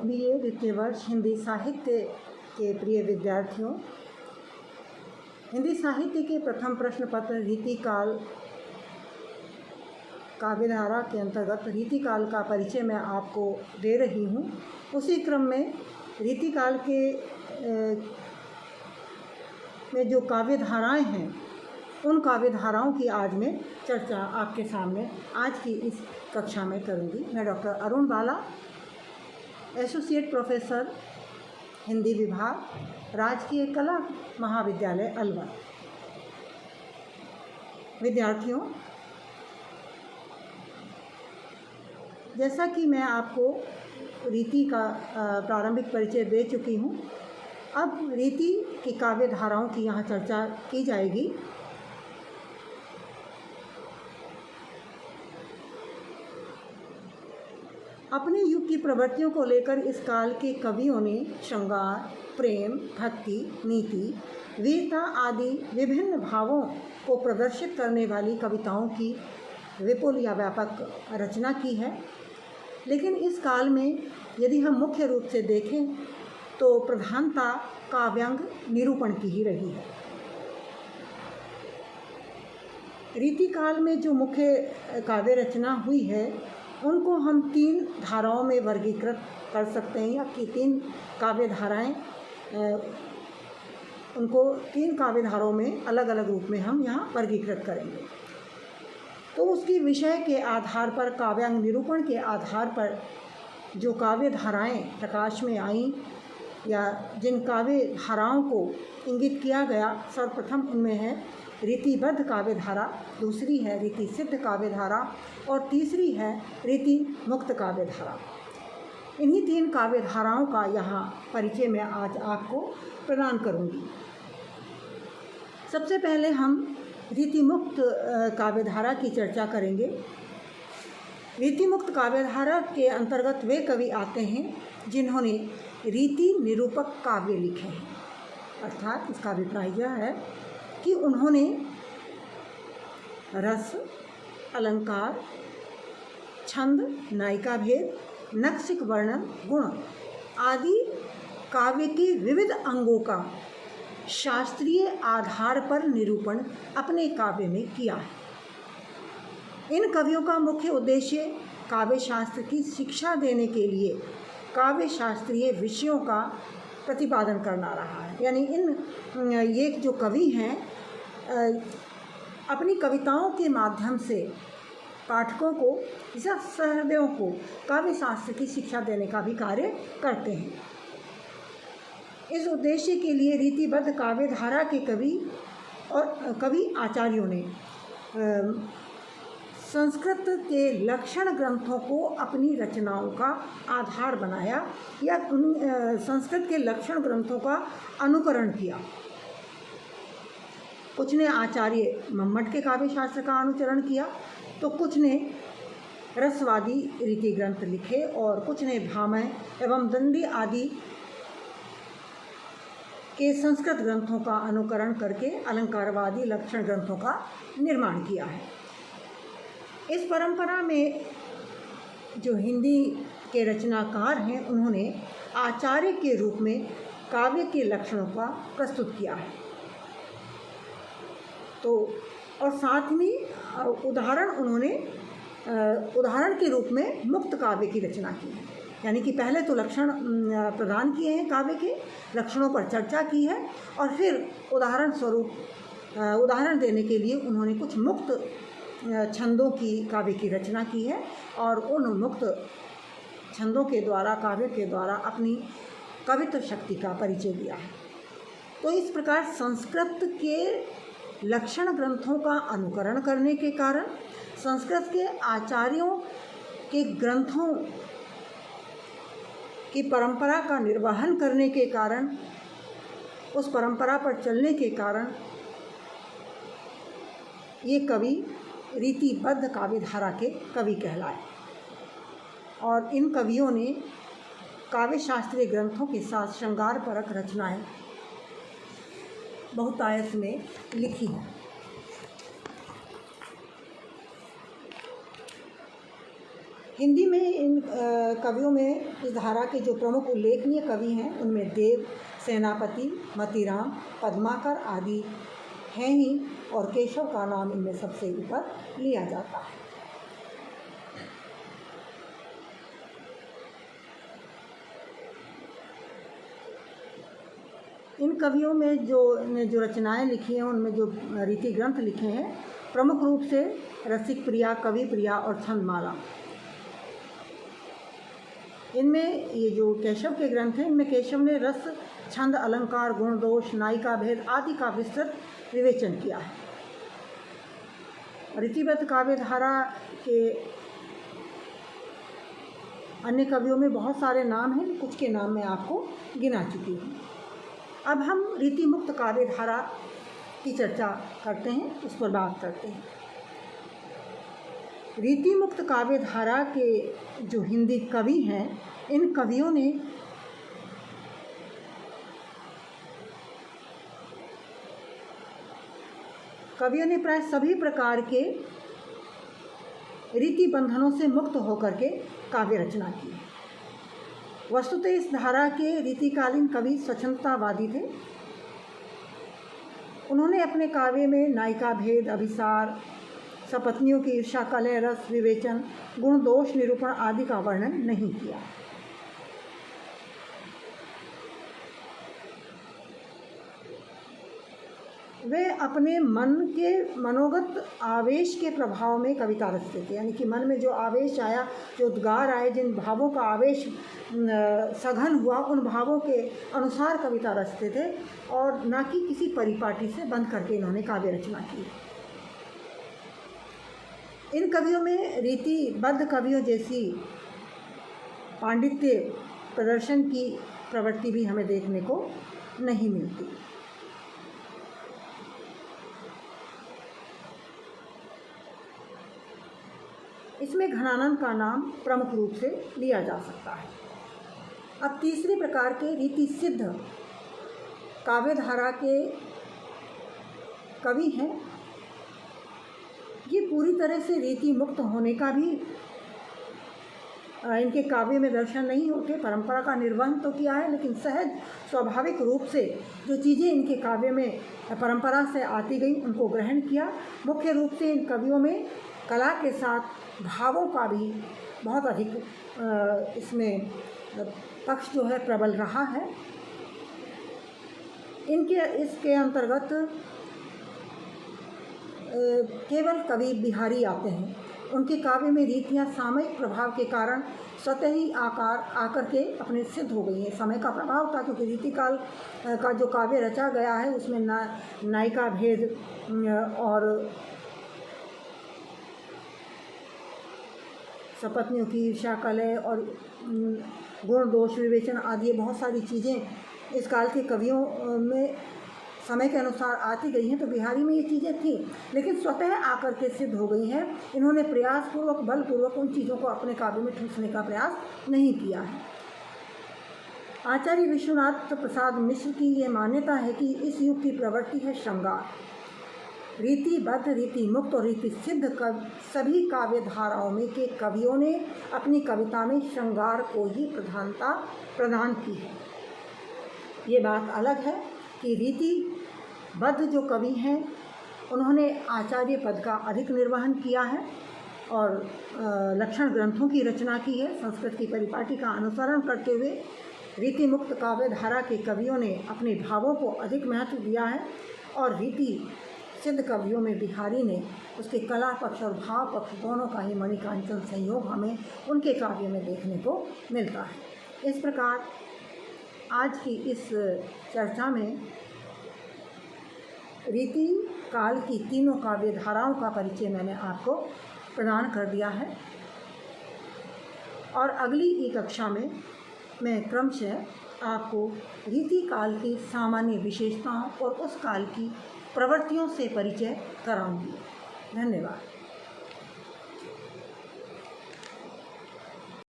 BA द्वितीय वर्ष हिंदी साहित्य के प्रिय विद्यार्थियों, हिंदी साहित्य के प्रथम प्रश्न पत्र रीतिकाल काव्यधारा के अंतर्गत रीतिकाल का परिचय मैं आपको दे रही हूँ। उसी क्रम में रीतिकाल के में जो काव्यधाराएं हैं उन काव्यधाराओं की आज मैं चर्चा आपके सामने आज की इस कक्षा में करूँगी। मैं डॉक्टर अरुण बाला, एसोसिएट प्रोफेसर हिंदी विभाग, राजकीय कला महाविद्यालय अलवर। विद्यार्थियों, जैसा कि मैं आपको रीति का प्रारंभिक परिचय दे चुकी हूँ, अब रीति की काव्य धाराओं की यहाँ चर्चा की जाएगी। अपने युग की प्रवृत्तियों को लेकर इस काल के कवियों ने श्रृंगार, प्रेम, भक्ति, नीति, वीरता आदि विभिन्न भावों को प्रदर्शित करने वाली कविताओं की विपुल या व्यापक रचना की है। लेकिन इस काल में यदि हम मुख्य रूप से देखें तो प्रधानता काव्यांग निरूपण की ही रही है। रीतिकाल में जो मुख्य काव्य रचना हुई है उनको हम तीन धाराओं में वर्गीकृत कर सकते हैं, या कि तीन काव्य धाराएं, उनको तीन काव्य धाराओं में अलग अलग रूप में हम यहाँ वर्गीकृत करेंगे। तो उसकी विषय के आधार पर, काव्यांग निरूपण के आधार पर जो काव्य धाराएं प्रकाश में आईं या जिन काव्य धाराओं को इंगित किया गया, सर्वप्रथम उनमें है रीतिबद्ध काव्य धारा, दूसरी है रीति सिद्ध काव्य धारा और तीसरी है रीति मुक्त काव्य धारा। इन्हीं तीन काव्य धाराओं का यहाँ परिचय मैं आज आपको प्रदान करूँगी। सबसे पहले हम रीति मुक्त काव्य धारा की चर्चा करेंगे। रीति मुक्त काव्य धारा के अंतर्गत वे कवि आते हैं जिन्होंने रीति निरूपक काव्य लिखे हैं, अर्थात इसका अभिप्राय यह है कि उन्होंने रस, अलंकार, छंद, नायिका भेद, नक्सिक वर्णन, गुण आदि काव्य के विविध अंगों का शास्त्रीय आधार पर निरूपण अपने काव्य में किया है। इन कवियों का मुख्य उद्देश्य काव्य शास्त्र की शिक्षा देने के लिए काव्य शास्त्रीय विषयों का प्रतिपादन करना रहा है। यानी ये जो कवि हैं अपनी कविताओं के माध्यम से पाठकों को या सहृदयों को काव्य शास्त्र की शिक्षा देने का भी कार्य करते हैं। इस उद्देश्य के लिए रीतिबद्ध काव्य धारा के कवि और कवि आचार्यों ने संस्कृत के लक्षण ग्रंथों को अपनी रचनाओं का आधार बनाया या संस्कृत के लक्षण ग्रंथों का अनुकरण किया। कुछ ने आचार्य मम्मट के काव्य शास्त्र का अनुचरण किया, तो कुछ ने रसवादी रीति ग्रंथ लिखे और कुछ ने भामह एवं दंडी आदि के संस्कृत ग्रंथों का अनुकरण करके अलंकारवादी लक्षण ग्रंथों का निर्माण किया है। इस परंपरा में जो हिंदी के रचनाकार हैं उन्होंने आचार्य के रूप में काव्य के लक्षणों का प्रस्तुत किया है। तो और साथ में उदाहरण के रूप में मुक्त काव्य की रचना की है। यानी कि पहले तो लक्षण प्रदान किए हैं, काव्य के लक्षणों पर चर्चा की है और फिर उदाहरण देने के लिए उन्होंने कुछ मुक्त छंदों की काव्य की रचना की है और उन मुक्त छंदों के द्वारा, काव्य के द्वारा अपनी कवित्व शक्ति का परिचय दिया है। तो इस प्रकार संस्कृत के लक्षण ग्रंथों का अनुकरण करने के कारण, संस्कृत के आचार्यों के ग्रंथों की परंपरा का निर्वहन करने के कारण, उस परंपरा पर चलने के कारण ये कवि रीतिबद्ध काव्य धारा के कवि कहलाए। और इन कवियों ने काव्य शास्त्रीय ग्रंथों के साथ श्रृंगार परक रचनाएं बहुतायत में लिखी हैं। हिंदी में इन कवियों में इस धारा के जो प्रमुख उल्लेखनीय कवि हैं उनमें देव, सेनापति, मतीराम, पद्माकर आदि हैं ही, और केशव का नाम इनमें सबसे ऊपर लिया जाता है। इन कवियों में जो रचनाएं लिखी हैं उनमें जो रीति ग्रंथ लिखे हैं प्रमुख रूप से रसिक प्रिया, कवि प्रिया और छंदमाला। इनमें ये जो केशव के ग्रंथ हैं इनमें केशव ने रस, छंद, अलंकार, गुण दोष, नायिका भेद आदि का विस्तृत विवेचन किया है। रीतिबद्ध काव्य धारा के अन्य कवियों में बहुत सारे नाम हैं, कुछ के नाम मैं आपको गिना चुकी हूँ। अब हम रीति मुक्त काव्य धारा की चर्चा करते हैं, उस पर बात करते हैं। रीति मुक्त काव्य धारा के जो हिंदी कवि हैं इन कवियों ने प्राय सभी प्रकार के रीति बंधनों से मुक्त होकर के काव्य रचना की। वस्तुतः इस धारा के रीतिकालीन कवि स्वच्छंदतावादी थे। उन्होंने अपने काव्य में नायिका भेद, अभिसार, सपत्नियों की ईर्ष्या, कलह, रस विवेचन, गुण दोष निरूपण आदि का वर्णन नहीं किया। वे अपने मन के मनोगत आवेश के प्रभाव में कविता रचते थे, यानी कि मन में जो आवेश आया, जो उद्गार आए, जिन भावों का आवेश सघन हुआ, उन भावों के अनुसार कविता रचते थे और न कि किसी परिपाटी से बंध करके इन्होंने काव्य रचना की। इन कवियों में रीतिबद्ध कवियों जैसी पांडित्य प्रदर्शन की प्रवृत्ति भी हमें देखने को नहीं मिलती। इसमें घनानंद का नाम प्रमुख रूप से लिया जा सकता है। अब तीसरे प्रकार के रीति सिद्ध काव्य धारा के कवि हैं। ये पूरी तरह से रीति मुक्त होने का भी इनके काव्य में दर्शन नहीं होते। परंपरा का निर्वहन तो किया है, लेकिन सहज स्वाभाविक रूप से जो चीज़ें इनके काव्य में परंपरा से आती गई उनको ग्रहण किया। मुख्य रूप से इन कवियों में कला के साथ भावों का भी बहुत अधिक इसमें पक्ष जो है प्रबल रहा है। इसके अंतर्गत केवल कवि बिहारी आते हैं। उनके काव्य में रीतियाँ सामयिक प्रभाव के कारण स्वतः ही आकर के अपने सिद्ध हो गई हैं। समय का प्रभाव था, क्योंकि रीतिकाल का जो काव्य रचा गया है उसमें नायिका भेद और सपत्नियों की ईर्ष्या, कलह और गुण दोष विवेचन आदि बहुत सारी चीज़ें इस काल के कवियों में समय के अनुसार आती गई हैं। तो बिहारी में ये चीज़ें थी, लेकिन स्वतः आकर के सिद्ध हो गई हैं। इन्होंने प्रयासपूर्वक, बलपूर्वक उन चीज़ों को अपने काव्य में ठूंसने का प्रयास नहीं किया है। आचार्य विश्वनाथ प्रसाद मिश्र की ये मान्यता है कि इस युग की प्रवृत्ति है श्रृंगार। रीतिबद्ध, रीति मुक्त और रीति सिद्ध सभी काव्य धाराओं में के कवियों ने अपनी कविता में श्रृंगार को ही प्रधानता प्रदान की है। ये बात अलग है कि रीतिबद्ध जो कवि हैं उन्होंने आचार्य पद का अधिक निर्वहन किया है और लक्षण ग्रंथों की रचना की है। संस्कृत की परिपाटी का अनुसरण करते हुए रीति मुक्त काव्य धारा के कवियों ने अपने भावों को अधिक महत्व दिया है और रीति सिद्ध कवियों में बिहारी ने उसके कला पक्ष और भाव पक्ष दोनों का ही मणिकांचन संयोग हमें उनके काव्य में देखने को मिलता है। इस प्रकार आज की इस चर्चा में रीति काल की तीनों काव्य धाराओं का परिचय मैंने आपको प्रदान कर दिया है और अगली ई कक्षा में मैं क्रमशः आपको रीति काल की सामान्य विशेषताओं और उस काल की प्रवृत्तियों से परिचय कराऊंगी। धन्यवाद।